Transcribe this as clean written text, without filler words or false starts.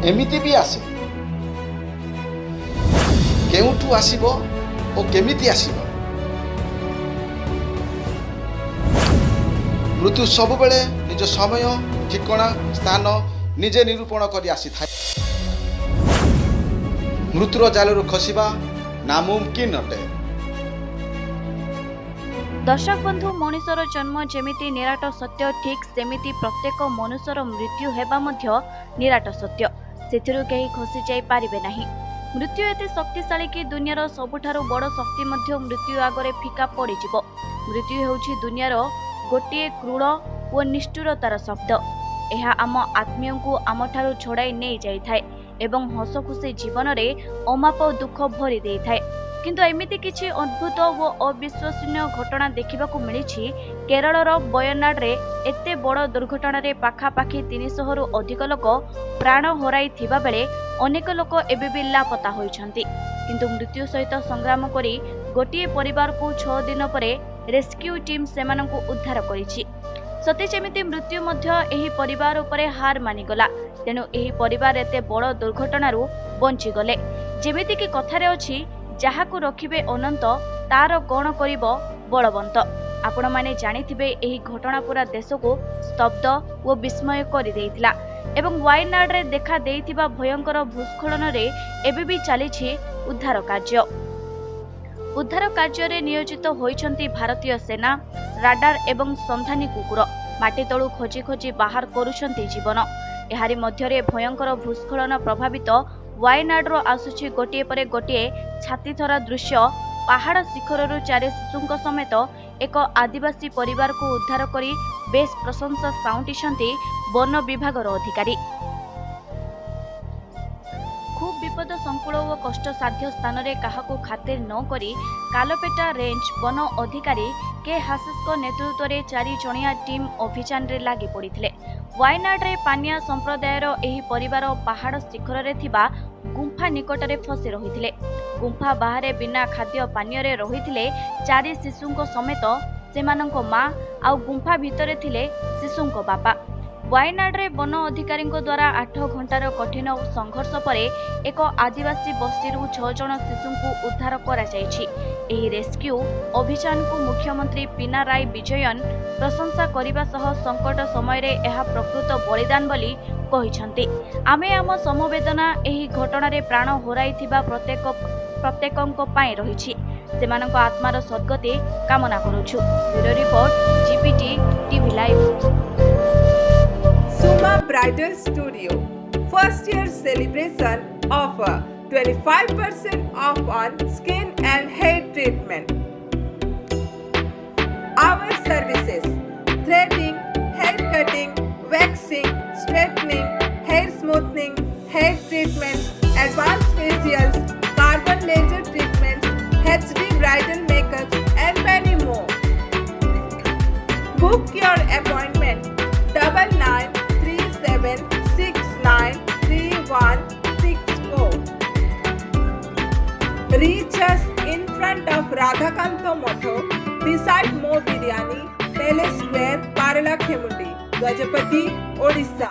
एमिति भी आसे केउठू आसीबो ओ केमिति आसीबो मृत्यु सब बेले निज समय ठिकणा स्थान निजे निरूपण करी आसी थाए मृत्युर जालरू खसिबा नामुमकिन अटे। दर्शक बंधु मनुष्यर जन्म जेमिति निराट सत्य ठीक सेमिति प्रत्येक मनुष्यर मृत्यु हेबा मध्य निराट सत्य सेथिरु केही खसी जाई पारिबे नाही। मृत्यु एते शक्तिशाली कि दुनियार सबुठारु बड़ शक्ति मध्य मृत्यु आगरे फिका पड़िजिवो। मृत्यु हेउछि दुनियार गोटे क्रूर ओ निष्ठुरतार शब्द। एहा आम आत्मीय को आमठारु छड़ाई नहीं जाई थाए एवं हस खुशी जीवन रे अमाप दुख भरी देई थाए। किंतु एमिति किछि अद्भुत व अविश्वसनीय घटना देखिबाकू मिलिछि केरळर वयनाड रे। एते बड़ दुर्घटना रे पाखापाखि 300 रु अधिक लोक प्राण हराई थिबा बेले अनेक लोक एबे भी लापता होइछन्ति। किंतु मृत्यु सहित संग्राम करी गोटिए परिवार को 6 दिन परे रेस्क्यू टीम सेमानंकु उद्धार करिछि। सते जेमिति मृत्यु मध्य एही परिवार उपरे हार मानिगला। तेणु एही परिवार एते बड़ दुर्घटनारू बंची गले। जेमिति कि कथारे अछि जहाकू रखिबे अनंत तार गण करिबो बलवंत। आपण माने जानिथिबे एही घटना पूरा देश को स्तब्ध ओ विस्मय करि देइतिला एवं वायनाड रे देखा देइथिबा भयंकर भूस्खलन रे एबे भी चलिछि उद्धार कार्य। उद्धार कार्य रे नियोजित होइछन्ति भारतीय सेना राडार एवं संधानी कुकुर माटी तळु खोजी खोजी बाहर करूछन्ति जीवन। एहारी मध्यरे भयंकर भूस्खलन प्रभावित वायनाड रो आसुछि गोटिए परे गोटिए छातीथरा दृश्य। पहाड़ शिखररू 4 शिशुंक समेत एक आदिवासी परिवार को उद्धार करी बेस प्रशंसा साउंटिछन्ति वन विभागर अधिकारी। खूब विपद संकुल और कष्टसाध्य स्थान रे काहाकू खातिर न करी कालपेटा रेंज वन अधिकारी के हासिस नेतृत्व रे 4 जणिया टीम अभियान रे लागि पड़िथिले। वायनाड रे पानिया संप्रदायर एही परिवार पहाड़ शिखर रे थिबा गुंफा निकट रे फसी रहिथिले। गुंफा बाहरे बिना खाद्य पानीय रे रहिथिले 4 शिशुंक समेत सेमानंक मां आ गुंफा भितरे थिले शिशुंक बापा। वायनाड रे वन अधिकारी द्वारा 8 घंटार कठिन संघर्ष परे एक आदिवासी बस्ती 6 जन शिशु को उद्धार करा जायछि। एही रेस्क्यू अभियान को मुख्यमंत्री पिनाराई विजयन प्रशंसा करने सह संकट समय रे एहा प्रकृत बलिदान बोली कहिछन्ति। आमे आम समवेदना एही घटना रे प्राण हराइथिबा प्रत्येकଙ୍କ ପାଇଁ रहिछि। सेमानଙ୍କ आत्मार सद्गति कामना करूछु। Bureau report GPT TV live. Suma Bridal Studio first year celebration offer 25% off on skin and hair treatment. Our services: threading, hair cutting, waxing, straightening, hair smoothing, hair treatment, advanced facials, carbon laser treatments, HD bridal makeup and many more. Book your appointment 9937693164. Reach us in front of Radhakanto Motho beside Mo Biryani Palace Square, Parala Khemundi, Gajapati, Odisha.